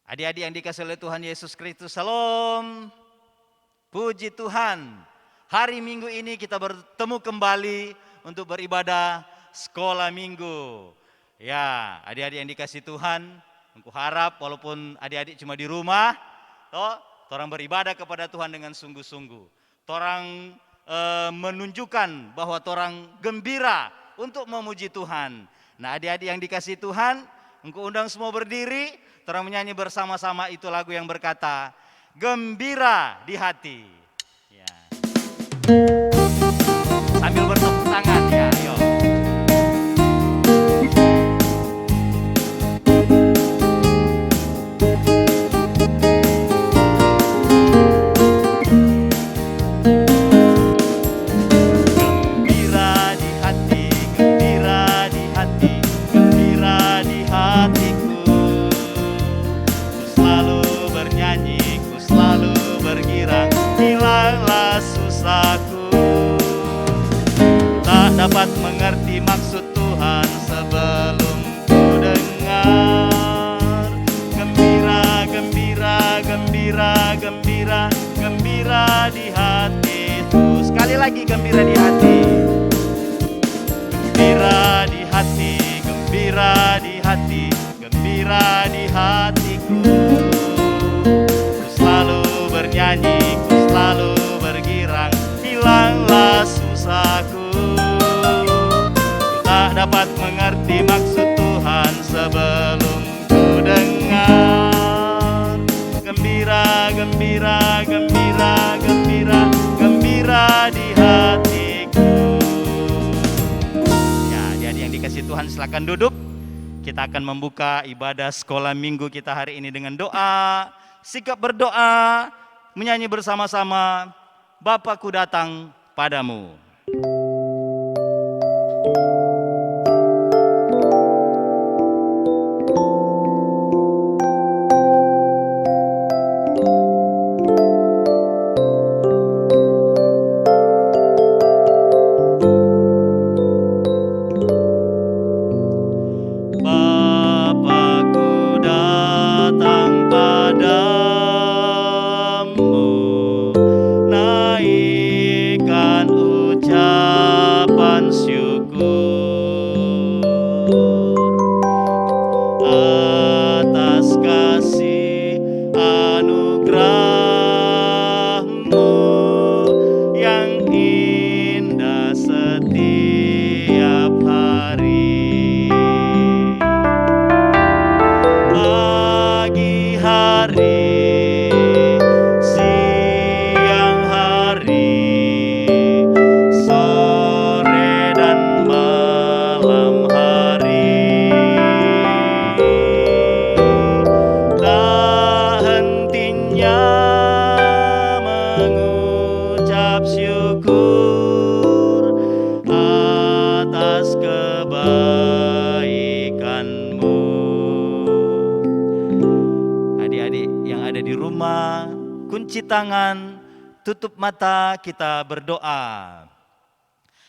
Adik-adik yang dikasihi oleh Tuhan Yesus Kristus, Shalom. Puji Tuhan. Hari Minggu ini kita bertemu kembali untuk beribadah sekolah Minggu. Ya, adik-adik yang dikasihi Tuhan, aku harap walaupun adik-adik cuma di rumah, orang beribadah kepada Tuhan dengan sungguh-sungguh. Orang menunjukkan bahwa orang gembira untuk memuji Tuhan. Nah, adik-adik yang dikasihi Tuhan, aku undang semua berdiri. Orang menyanyi bersama-sama itu lagu yang berkata, Gembira di Hati. Ya. Sambil bertepuk tangan ya, ayo. Dapat mengerti maksud Tuhan sebelum ku dengar. Gembira, gembira, gembira, gembira, gembira di hatiku. Sekali lagi gembira di hati. Gembira di hati, gembira di hati, gembira di hatiku. Ku selalu bernyanyi, ku selalu bergirang, hilanglah susahku. Dapat mengerti maksud Tuhan sebelum ku dengar. Gembira, gembira, gembira, gembira, gembira di hatiku. Ya, jadi yang dikasihi Tuhan silakan duduk. Kita akan membuka ibadah sekolah minggu kita hari ini dengan doa. Sikap berdoa, menyanyi bersama-sama, Bapakku datang padamu. Tangan, tutup mata, kita berdoa.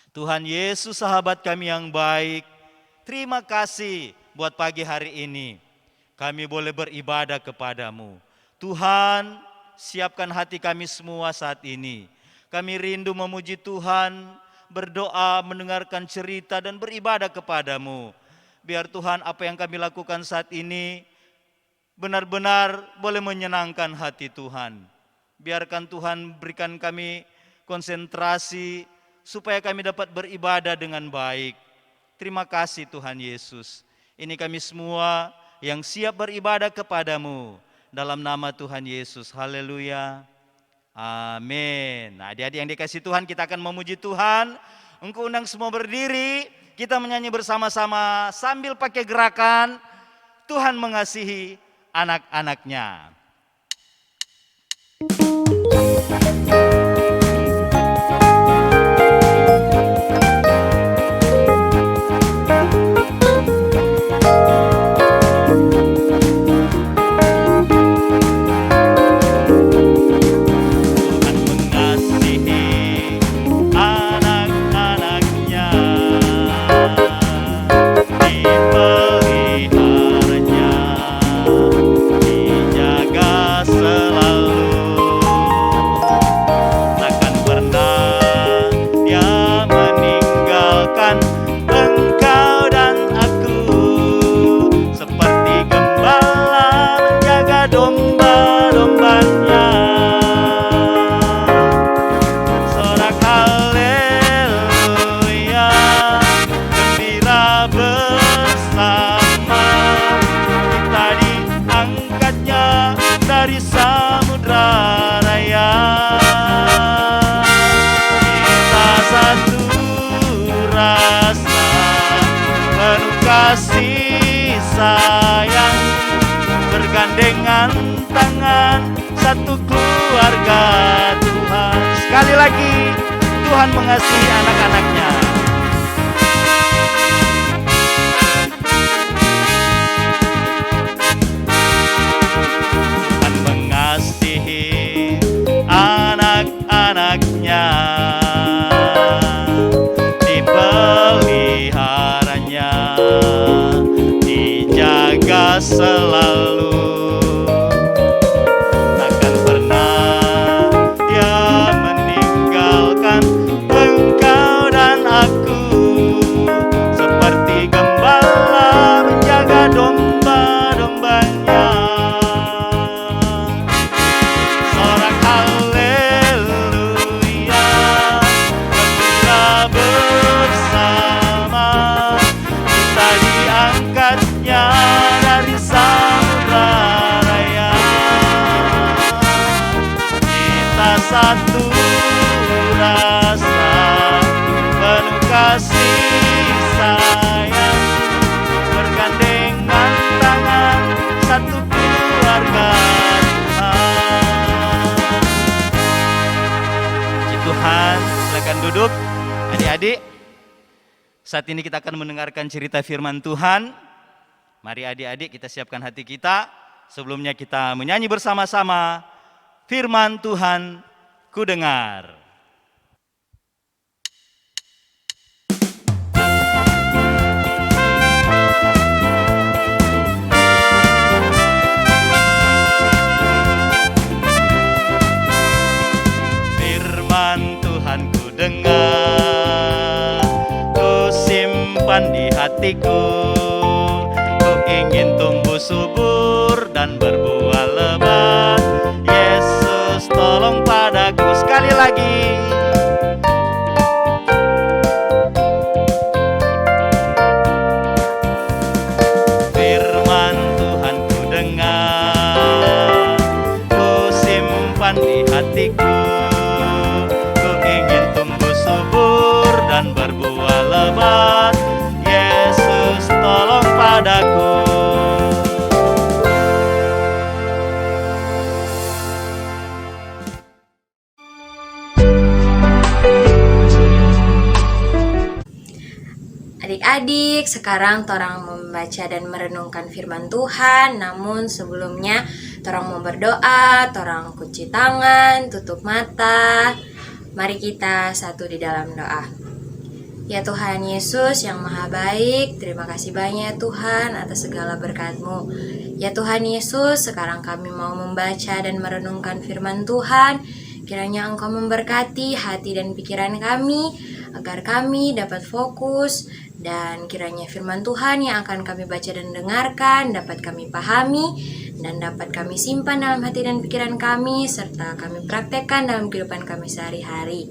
Tuhan Yesus, sahabat kami yang baik, terima kasih buat pagi hari ini. Kami boleh beribadah kepadamu. Tuhan, siapkan hati kami semua saat ini. Kami rindu memuji Tuhan, berdoa, mendengarkan cerita dan beribadah kepadamu. Biar Tuhan apa yang kami lakukan saat ini benar-benar boleh menyenangkan hati Tuhan. Biarkan Tuhan berikan kami konsentrasi supaya kami dapat beribadah dengan baik. Terima kasih Tuhan Yesus. Ini kami semua yang siap beribadah kepadamu. Dalam nama Tuhan Yesus. Haleluya. Amin. Nah, adik-adik yang dikasihi Tuhan, kita akan memuji Tuhan. Engkau undang semua berdiri. Kita menyanyi bersama-sama sambil pakai gerakan. Tuhan mengasihi anak-anaknya. Dipeliharanya di kasih sayang, bergandengan tangan, satu keluarga Tuhan. Sekali lagi, Tuhan mengasihi anak-anaknya. Tuhan mengasihi anak-anaknya, dipeliharanya, dijaga selalu. Takkan pernah Dia meninggalkan engkau dan aku, seperti gembala menjaga domba-dombanya. Sorak haleluya, gembira bersama, kita diangkatnya dari samudra raya. Kita satu rasa, penuh kasih sayang, bergandengan tangan, satu keluarga Tuhan. Puji Tuhan, silakan duduk adik-adik. Saat ini kita akan mendengarkan cerita firman Tuhan. Mari adik-adik kita siapkan hati kita. Sebelumnya kita menyanyi bersama-sama firman Tuhan ku dengar. Firman Tuhan ku dengar, ku simpan di hatiku, ku ingin tumbuh subur dan berbuah lebat. Yesus tolong padaku. Sekali lagi. Firman Tuhan ku dengar, ku simpan di hatiku, ku ingin tumbuh subur dan berbuah lebat. Yesus tolong padaku. Adik-adik, sekarang torang membaca dan merenungkan firman Tuhan. Namun sebelumnya torang mau berdoa, torang cuci tangan, tutup mata. Mari kita satu di dalam doa. Ya Tuhan Yesus yang maha baik, terima kasih banyak Tuhan atas segala berkat-Mu. Ya Tuhan Yesus, sekarang kami mau membaca dan merenungkan firman Tuhan. Kiranya Engkau memberkati hati dan pikiran kami, agar kami dapat fokus, dan kiranya firman Tuhan yang akan kami baca dan dengarkan dapat kami pahami dan dapat kami simpan dalam hati dan pikiran kami, serta kami praktekkan dalam kehidupan kami sehari-hari.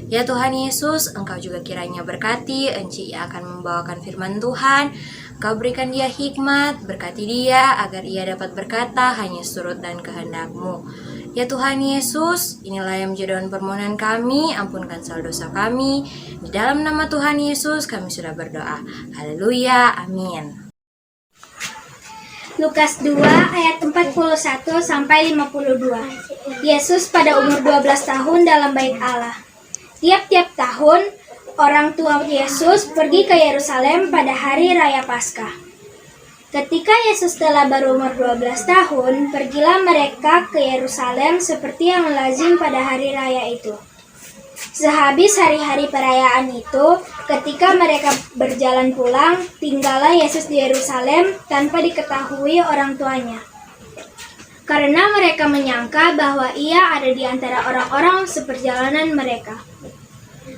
Ya Tuhan Yesus, Engkau juga kiranya berkati Enci yang akan membawakan firman Tuhan. Engkau berikan dia hikmat, berkati dia agar ia dapat berkata hanya surut dan kehendak-Mu. Ya Tuhan Yesus, inilah yang menjadi doa permohonan kami, ampunkan segala dosa kami. Di dalam nama Tuhan Yesus kami sudah berdoa. Haleluya, amin. Lukas 2 ayat 41 sampai 52. Yesus pada umur 12 tahun dalam bait Allah. Tiap-tiap tahun orang tua Yesus pergi ke Yerusalem pada hari raya Paskah. Ketika Yesus telah berumur 12 tahun, pergilah mereka ke Yerusalem seperti yang lazim pada hari raya itu. Sehabis hari-hari perayaan itu, ketika mereka berjalan pulang, tinggallah Yesus di Yerusalem tanpa diketahui orang tuanya. Karena mereka menyangka bahwa ia ada di antara orang-orang seperjalanan mereka.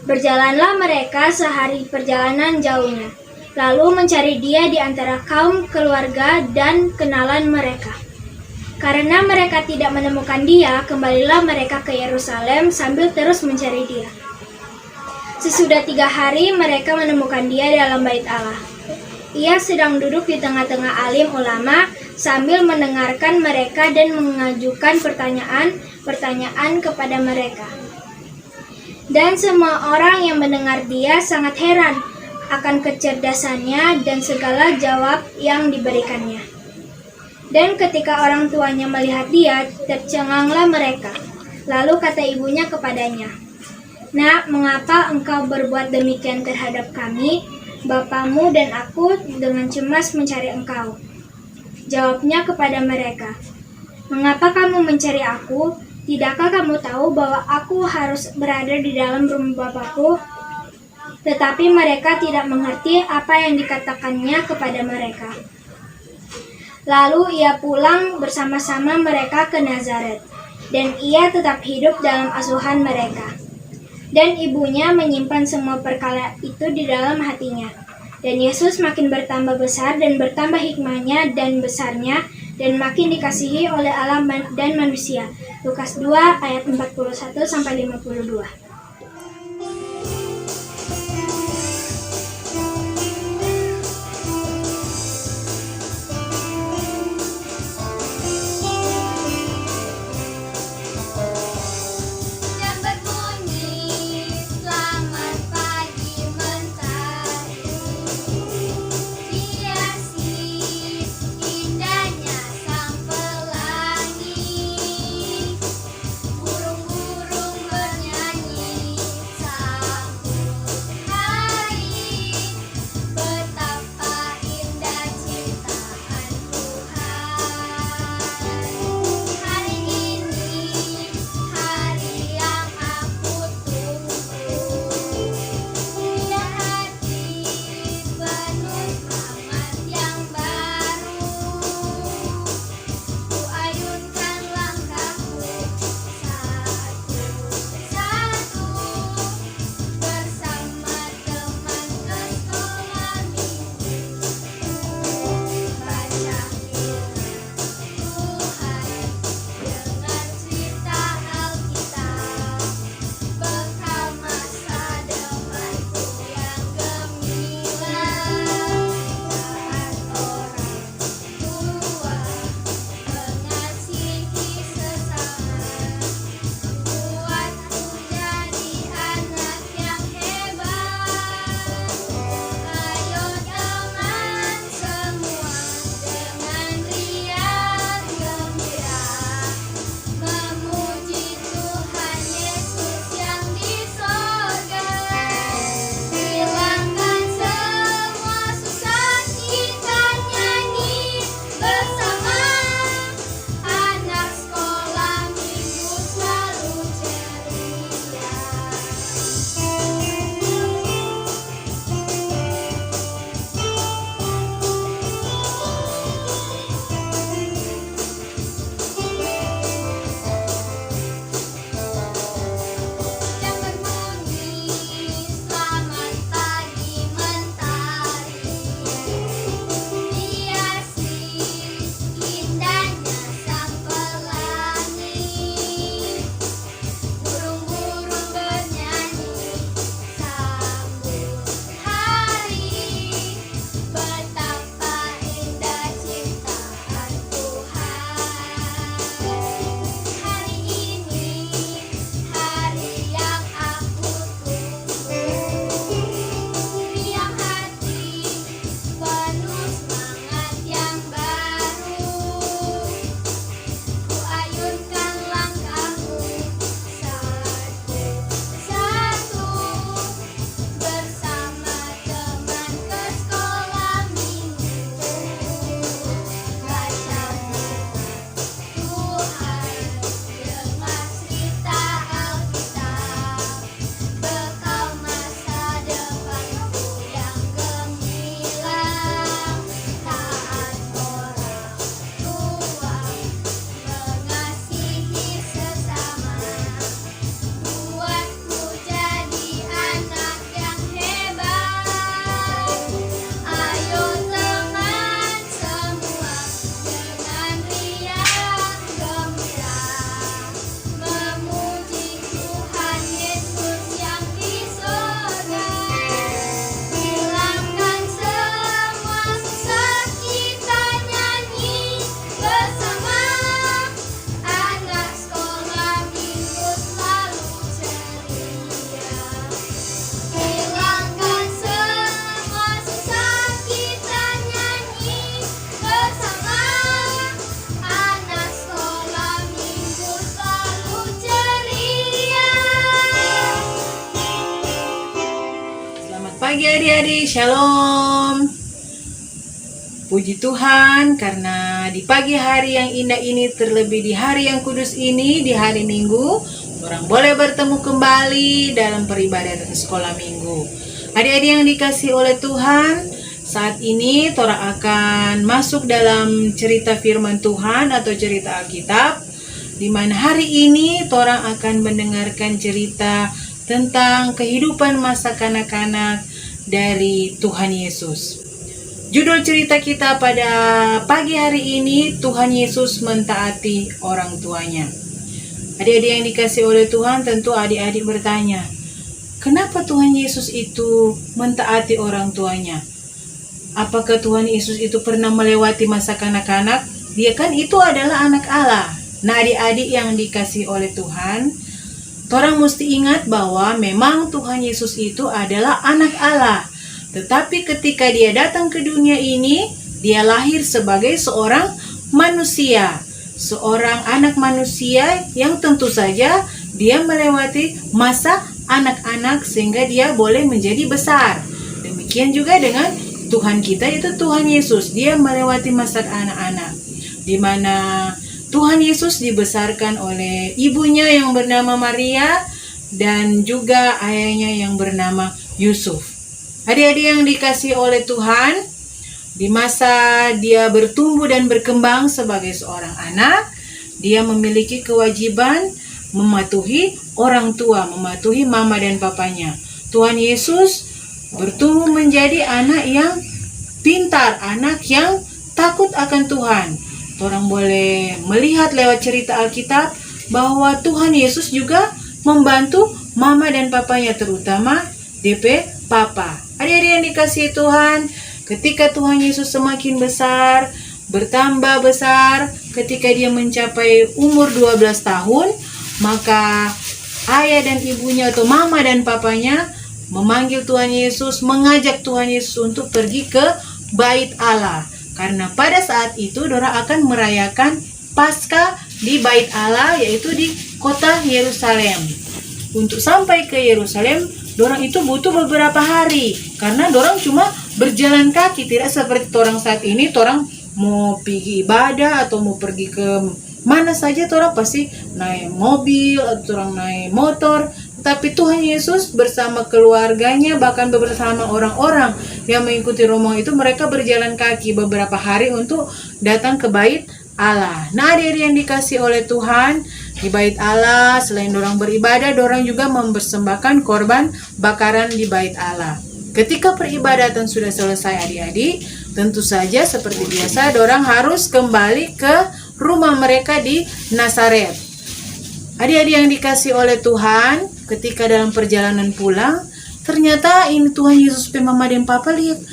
Berjalanlah mereka sehari perjalanan jauhnya, lalu mencari dia di antara kaum keluarga dan kenalan mereka. Karena mereka tidak menemukan dia, kembalilah mereka ke Yerusalem sambil terus mencari dia. Sesudah 3 hari, mereka menemukan dia dalam bait Allah. Ia sedang duduk di tengah-tengah alim ulama sambil mendengarkan mereka dan mengajukan pertanyaan kepada mereka. Dan semua orang yang mendengar dia sangat heran akan kecerdasannya dan segala jawab yang diberikannya. Dan ketika orang tuanya melihat dia, tercenganglah mereka. Lalu kata ibunya kepadanya, "Nak, mengapa engkau berbuat demikian terhadap kami? Bapamu dan aku dengan cemas mencari engkau." Jawabnya kepada mereka, "Mengapa kamu mencari aku? Tidakkah kamu tahu bahwa aku harus berada di dalam rumah Bapakku?" Tetapi mereka tidak mengerti apa yang dikatakannya kepada mereka. Lalu ia pulang bersama-sama mereka ke Nazaret, dan ia tetap hidup dalam asuhan mereka. Dan ibunya menyimpan semua perkara itu di dalam hatinya. Dan Yesus makin bertambah besar dan bertambah hikmahnya dan besarnya, dan makin dikasihi oleh Allah dan manusia. Lukas 2 ayat 41-52. Jam berbunyi, selamat pagi mentari, hiasi indahnya sang pelangi, burung-burung bernyanyi adik-adik, shalom. Puji Tuhan karena di pagi hari yang indah ini, terlebih di hari yang kudus ini, di hari Minggu, orang boleh bertemu kembali dalam peribadatan sekolah Minggu. Adik-adik yang dikasih oleh Tuhan, saat ini Tora akan masuk dalam cerita firman Tuhan atau cerita Alkitab, di mana hari ini Tora akan mendengarkan cerita tentang kehidupan masa kanak-kanak dari Tuhan Yesus. Judul cerita kita pada pagi hari ini, Tuhan Yesus mentaati orang tuanya. Adik-adik yang dikasih oleh Tuhan, tentu adik-adik bertanya, kenapa Tuhan Yesus itu mentaati orang tuanya? Apakah Tuhan Yesus itu pernah melewati masa kanak-kanak? Dia kan itu adalah anak Allah. Nah, adik-adik yang dikasih oleh Tuhan, orang mesti ingat bahwa memang Tuhan Yesus itu adalah anak Allah. Tetapi ketika dia datang ke dunia ini, dia lahir sebagai seorang manusia. Seorang anak manusia yang tentu saja dia melewati masa anak-anak sehingga dia boleh menjadi besar. Demikian juga dengan Tuhan kita, itu Tuhan Yesus. Dia melewati masa anak-anak, di mana Tuhan Yesus dibesarkan oleh ibunya yang bernama Maria dan juga ayahnya yang bernama Yusuf. Adik-adik yang dikasih oleh Tuhan, di masa dia bertumbuh dan berkembang sebagai seorang anak, dia memiliki kewajiban mematuhi orang tua, mematuhi mama dan papanya. Tuhan Yesus bertumbuh menjadi anak yang pintar, anak yang takut akan Tuhan. Orang boleh melihat lewat cerita Alkitab bahwa Tuhan Yesus juga membantu mama dan papanya, terutama DP Papa. Adik-adik yang dikasihi Tuhan, ketika Tuhan Yesus semakin besar, bertambah besar, ketika dia mencapai umur 12 tahun, maka ayah dan ibunya atau mama dan papanya memanggil Tuhan Yesus, mengajak Tuhan Yesus untuk pergi ke Bait Allah. Karena pada saat itu Dora akan merayakan Paskah di Bait Allah, yaitu di kota Yerusalem. Untuk sampai ke Yerusalem, dorang itu butuh beberapa hari, karena dorang cuma berjalan kaki, tidak seperti orang saat ini. Dorang mau pergi ibadah atau mau pergi ke mana saja, dorang pasti naik mobil atau orang naik motor. Tapi Tuhan Yesus bersama keluarganya, bahkan bersama orang-orang yang mengikuti rombongan itu, mereka berjalan kaki beberapa hari untuk datang ke Bait Allah. Nah, adik-adik yang dikasih oleh Tuhan, di Bait Allah selain dorang beribadah, dorang juga mempersembahkan korban bakaran di Bait Allah. Ketika peribadatan sudah selesai adik-adik, tentu saja seperti biasa dorang harus kembali ke rumah mereka di Nazaret. Adik-adik yang dikasih oleh Tuhan, ketika dalam perjalanan pulang, ternyata ini Tuhan Yesus mama dan papa lihat,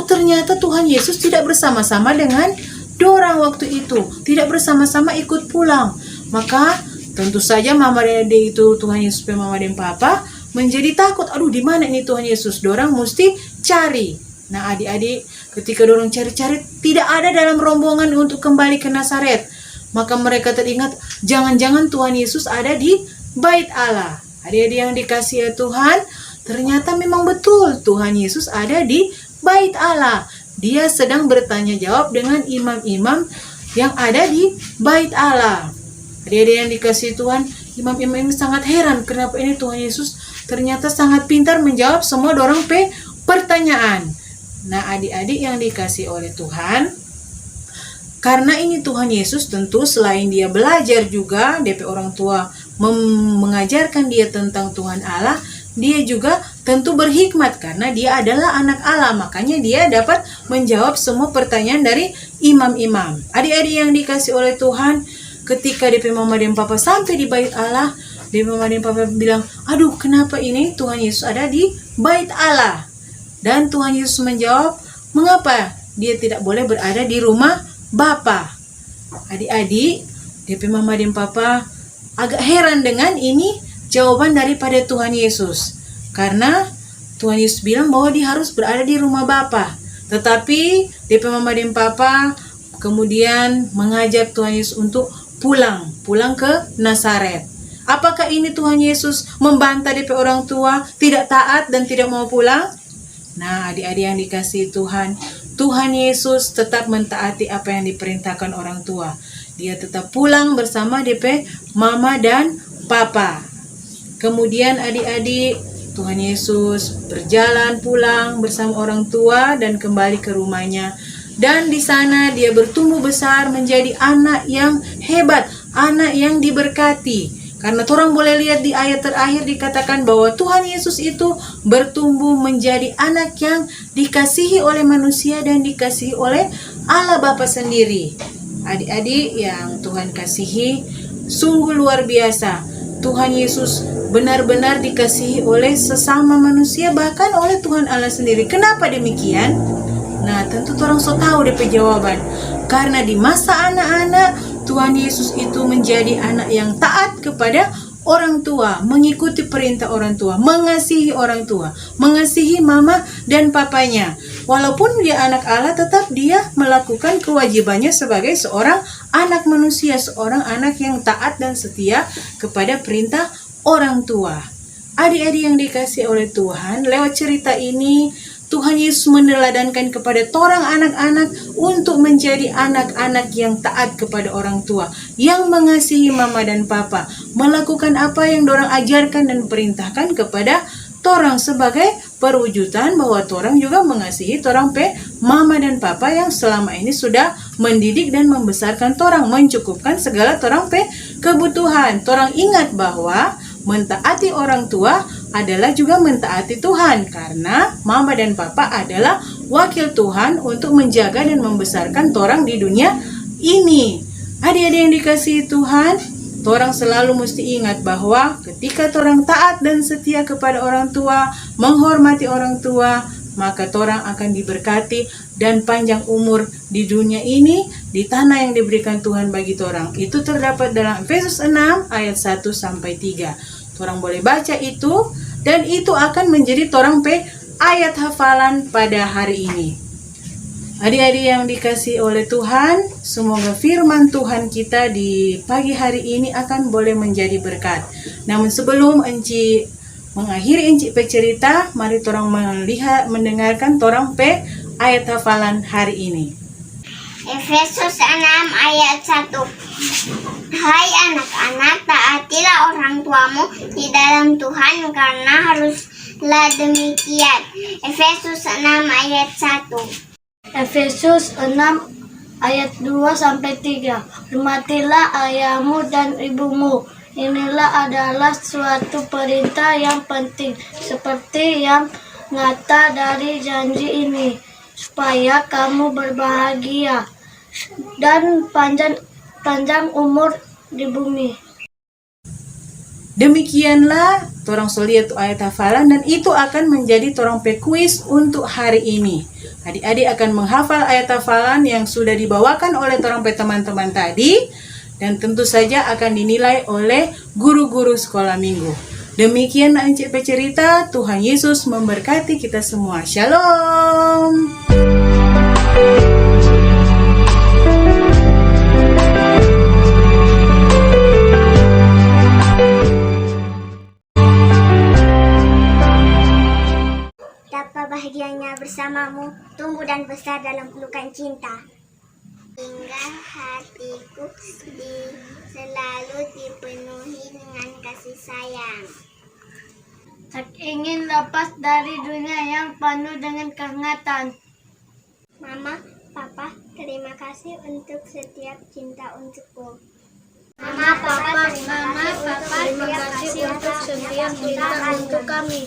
ternyata Tuhan Yesus tidak bersama-sama dengan dorang waktu itu, tidak bersama-sama ikut pulang. Maka tentu saja mama dan adik itu, Tuhan Yesus mama dan papa menjadi takut. Aduh, di mana ini Tuhan Yesus? Dorang mesti cari. Nah, adik-adik, ketika dorang cari-cari, tidak ada dalam rombongan untuk kembali ke Nazaret. Maka mereka teringat, jangan-jangan Tuhan Yesus ada di Bait Allah. Adik-adik yang dikasihi Tuhan, ternyata memang betul Tuhan Yesus ada di Bait Allah. Dia sedang bertanya jawab dengan imam-imam yang ada di Bait Allah. Adik-adik yang dikasihi Tuhan, imam-imam ini sangat heran kenapa ini Tuhan Yesus ternyata sangat pintar menjawab semua dorang pertanyaan. Nah, adik-adik yang dikasihi oleh Tuhan, karena ini Tuhan Yesus tentu selain dia belajar juga, DP orang tua mengajarkan dia tentang Tuhan Allah, dia juga tentu berhikmat karena dia adalah anak Allah. Makanya dia dapat menjawab semua pertanyaan dari imam-imam. Adik-adik yang dikasih oleh Tuhan, ketika DP mama dan papa sampai di Bait Allah, DP mama dan papa bilang, aduh, kenapa ini Tuhan Yesus ada di Bait Allah? Dan Tuhan Yesus menjawab, mengapa dia tidak boleh berada di rumah Bapa? Adik-adik, DP mama dan papa agak heran dengan ini jawaban daripada Tuhan Yesus. Karena Tuhan Yesus bilang bahwa dia harus berada di rumah Bapa. Tetapi DP mama dan papa kemudian mengajak Tuhan Yesus untuk pulang ke Nazaret. Apakah ini Tuhan Yesus membantah DP orang tua, tidak taat dan tidak mau pulang? Nah, adik-adik yang dikasihi Tuhan, Tuhan Yesus tetap mentaati apa yang diperintahkan orang tua. Dia tetap pulang bersama DP mama dan papa. Kemudian adik-adik, Tuhan Yesus berjalan pulang bersama orang tua dan kembali ke rumahnya. Dan di sana dia bertumbuh besar menjadi anak yang hebat, anak yang diberkati. Karena orang boleh lihat di ayat terakhir dikatakan bahwa Tuhan Yesus itu bertumbuh menjadi anak yang dikasihi oleh manusia dan dikasihi oleh Allah Bapa sendiri. Adik-adik yang Tuhan kasihi, sungguh luar biasa. Tuhan Yesus benar-benar dikasihi oleh sesama manusia, bahkan oleh Tuhan Allah sendiri. Kenapa demikian? Nah, tentu orang so tahu DP jawaban. Karena di masa anak-anak, Tuhan Yesus itu menjadi anak yang taat kepada orang tua, mengikuti perintah orang tua, mengasihi orang tua, mengasihi mama dan papanya. Walaupun dia anak Allah, tetap dia melakukan kewajibannya sebagai seorang anak manusia, seorang anak yang taat dan setia kepada perintah orang tua. Adik-adik yang dikasihi oleh Tuhan, lewat cerita ini Tuhan Yesus meneladankan kepada torang anak-anak untuk menjadi anak-anak yang taat kepada orang tua, yang mengasihi mama dan papa, melakukan apa yang dorang ajarkan dan perintahkan kepada torang sebagai perwujudan bahwa torang juga mengasihi torang mama dan papa yang selama ini sudah mendidik dan membesarkan torang, mencukupkan segala torang kebutuhan. Torang ingat bahwa mentaati orang tua adalah juga mentaati Tuhan, karena mama dan papa adalah wakil Tuhan untuk menjaga dan membesarkan torang di dunia ini. Adik-adik yang dikasihi Tuhan, torang selalu mesti ingat bahwa ketika torang taat dan setia kepada orang tua, menghormati orang tua, maka torang akan diberkati dan panjang umur di dunia ini, di tanah yang diberikan Tuhan bagi torang. Itu terdapat dalam Efesus 6 ayat 1-3. Torang boleh baca itu, dan itu akan menjadi torang ayat hafalan pada hari ini. Adik-adik yang dikasihi oleh Tuhan, semoga firman Tuhan kita di pagi hari ini akan boleh menjadi berkat. Namun sebelum mengakhiri Enci cerita, mari torang mendengarkan torang ayat hafalan hari ini. Efesus 6 ayat 1. Hai anak-anak, taatilah orang tuamu di dalam Tuhan, karena haruslah demikian. Efesus 6 ayat 1. Efesus 6 ayat 2-3. Hormatilah ayahmu dan ibumu. Inilah adalah suatu perintah yang penting, seperti yang nyata dari janji ini, supaya kamu berbahagia dan panjang umur di bumi. Demikianlah torang lihat ayat hafalan, dan itu akan menjadi torang kuis untuk hari ini. Adik-adik akan menghafal ayat hafalan yang sudah dibawakan oleh torang teman-teman tadi, dan tentu saja akan dinilai oleh guru-guru sekolah minggu. Demikian Enci cerita. Tuhan Yesus memberkati kita semua. Shalom. Betapa bahagianya bersamamu, tumbuh dan besar dalam pelukan cinta. Hingga hatiku selalu dipenuhi dengan kasih sayang. Tak ingin lepas dari dunia yang penuh dengan kehangatan. Mama, Papa, terima kasih untuk setiap cinta untukku. Mama, Papa, terima kasih untuk setiap cinta untuk kami.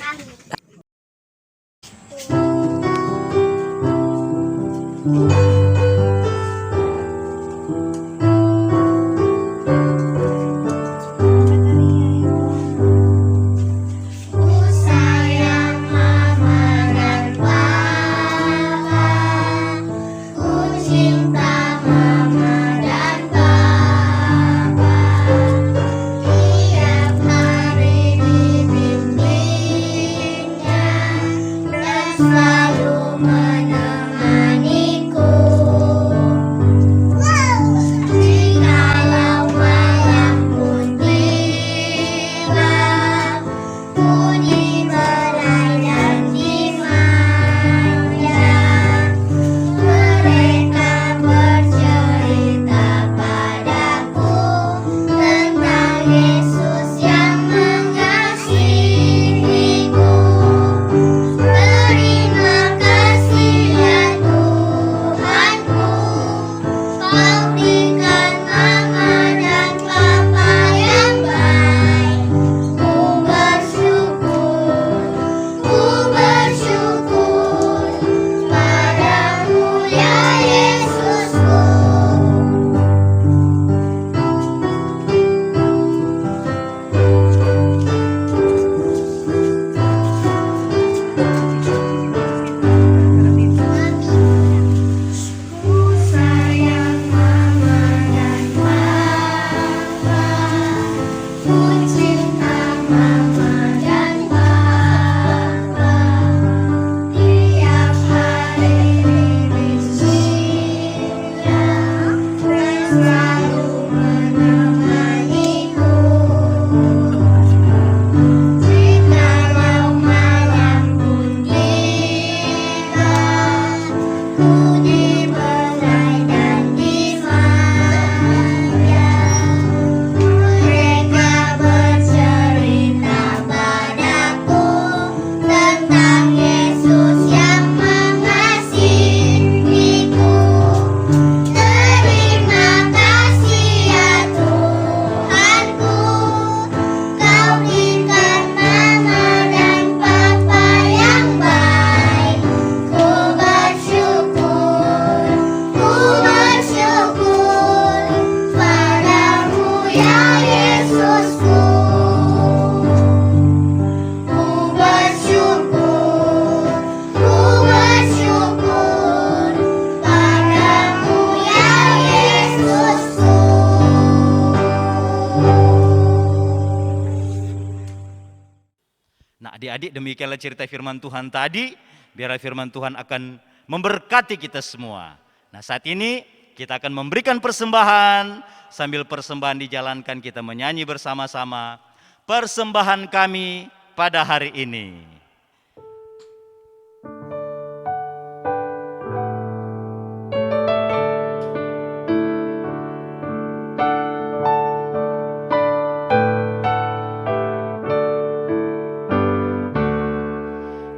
adik-adik, demikianlah cerita firman Tuhan tadi. Biarlah firman Tuhan akan memberkati kita semua. Nah, saat ini kita akan memberikan persembahan. Sambil persembahan dijalankan, kita menyanyi bersama-sama persembahan kami pada hari ini.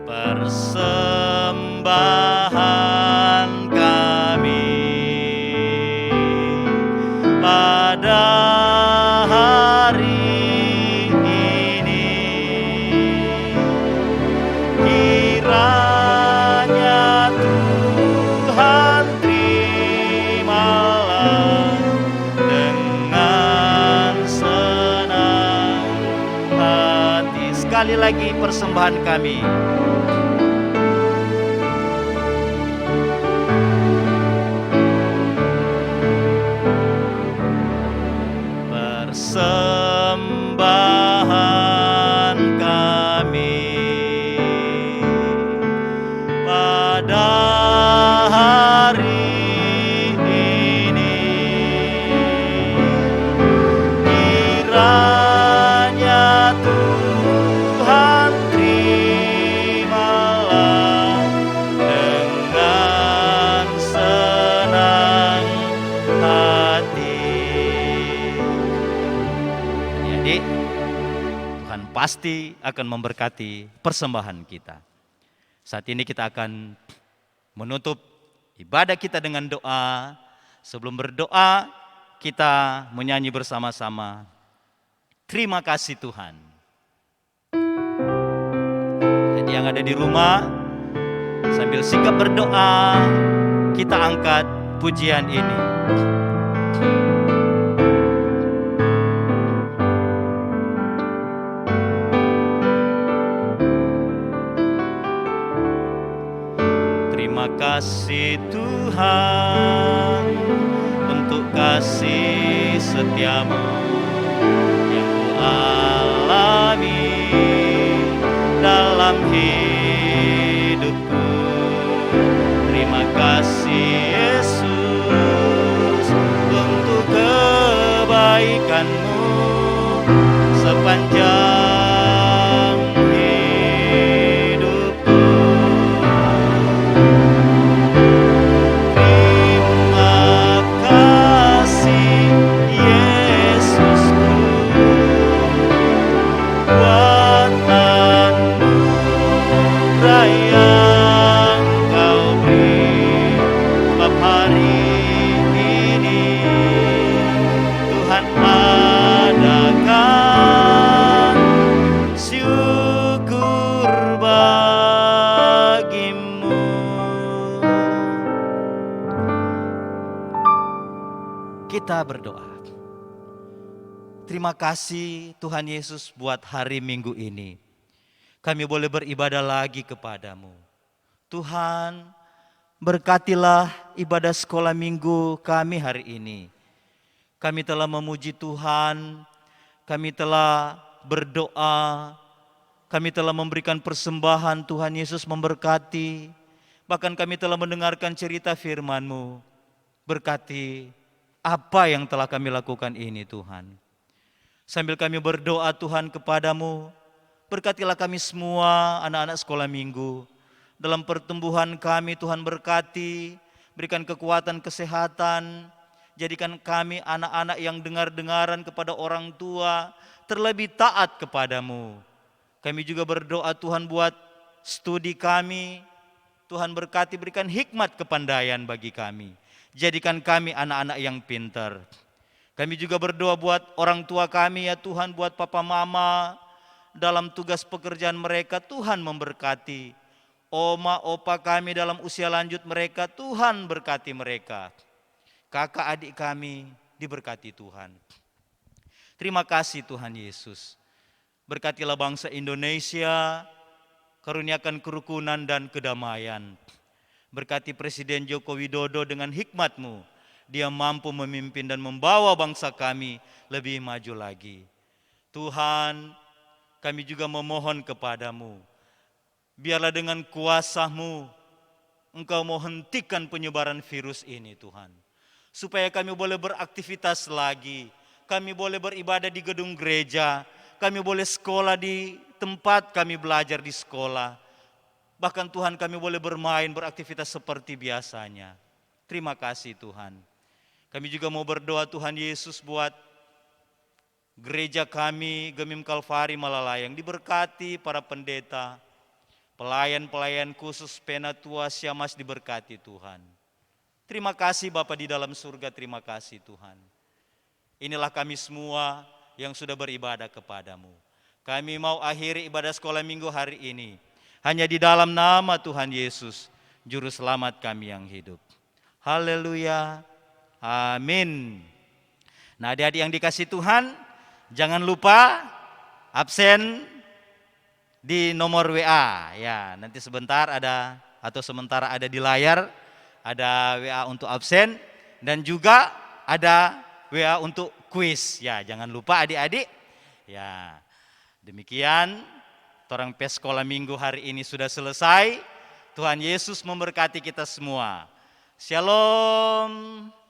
Persembahan kami pada hari ini, kiranya Tuhan terimalah dengan senang hati. Sekali lagi persembahan kami. Persembahan kami pada hari ini, kiranya Tuhan terimalah dengan senang hati. Adik, Tuhan pasti akan memberkati persembahan kita. Saat ini kita akan menutup ibadah kita dengan doa. Sebelum berdoa, kita menyanyi bersama-sama. Terima kasih Tuhan. Jadi yang ada di rumah, sambil sikap berdoa, kita angkat pujian ini. Terima kasih Tuhan untuk kasih setiamu yang ku alami dalam hidupku. Terima kasih Yesus untuk kebaikan-Mu sepanjang hidupku. Terima kasih Yesusku buat anugerah yang Kau beri. Sebab hari ini Tuhan adakan syukur bagimu. Kita berdoa. Terima kasih Tuhan Yesus buat hari Minggu ini. Kami boleh beribadah lagi kepadamu. Tuhan, berkatilah ibadah sekolah minggu kami hari ini. Kami telah memuji Tuhan, kami telah berdoa, kami telah memberikan persembahan. Tuhan Yesus memberkati. Bahkan kami telah mendengarkan cerita firman-Mu. Berkati apa yang telah kami lakukan ini Tuhan. Sambil kami berdoa Tuhan kepadamu, berkatilah kami semua anak-anak sekolah minggu. Dalam pertumbuhan kami Tuhan berkati, berikan kekuatan kesehatan, jadikan kami anak-anak yang dengar-dengaran kepada orang tua, terlebih taat kepadamu. Kami juga berdoa Tuhan buat studi kami, Tuhan berkati, berikan hikmat kepandaian bagi kami. Jadikan kami anak-anak yang pintar. Kami juga berdoa buat orang tua kami ya Tuhan, buat papa mama dalam tugas pekerjaan mereka, Tuhan memberkati. Oma opa kami dalam usia lanjut mereka, Tuhan berkati mereka. Kakak adik kami diberkati Tuhan. Terima kasih Tuhan Yesus. Berkatilah bangsa Indonesia, karuniakan kerukunan dan kedamaian. Berkati Presiden Joko Widodo dengan hikmat-Mu. Dia mampu memimpin dan membawa bangsa kami lebih maju lagi. Tuhan, kami juga memohon kepadamu. Biarlah dengan kuasa-Mu, Engkau mau hentikan penyebaran virus ini Tuhan. Supaya kami boleh beraktivitas lagi, kami boleh beribadah di gedung gereja, kami boleh sekolah di tempat kami belajar di sekolah. Bahkan Tuhan kami boleh bermain, beraktivitas seperti biasanya. Terima kasih Tuhan. Kami juga mau berdoa Tuhan Yesus buat gereja kami, Gemim Kalvari Malalayang, diberkati para pendeta, pelayan-pelayan khusus Penatua Siamas diberkati Tuhan. Terima kasih Bapa di dalam surga, terima kasih Tuhan. Inilah kami semua yang sudah beribadah kepadamu. Kami mau akhiri ibadah sekolah minggu hari ini hanya di dalam nama Tuhan Yesus, Juru Selamat kami yang hidup. Haleluya, amin. Nah adik-adik yang dikasih Tuhan, jangan lupa absen di nomor WA ya, nanti sebentar ada atau sementara ada di layar, ada WA untuk absen dan juga ada WA untuk kuis ya, jangan lupa adik-adik ya. Demikian torang pes sekolah minggu hari ini sudah selesai. Tuhan Yesus memberkati kita semua. Shalom.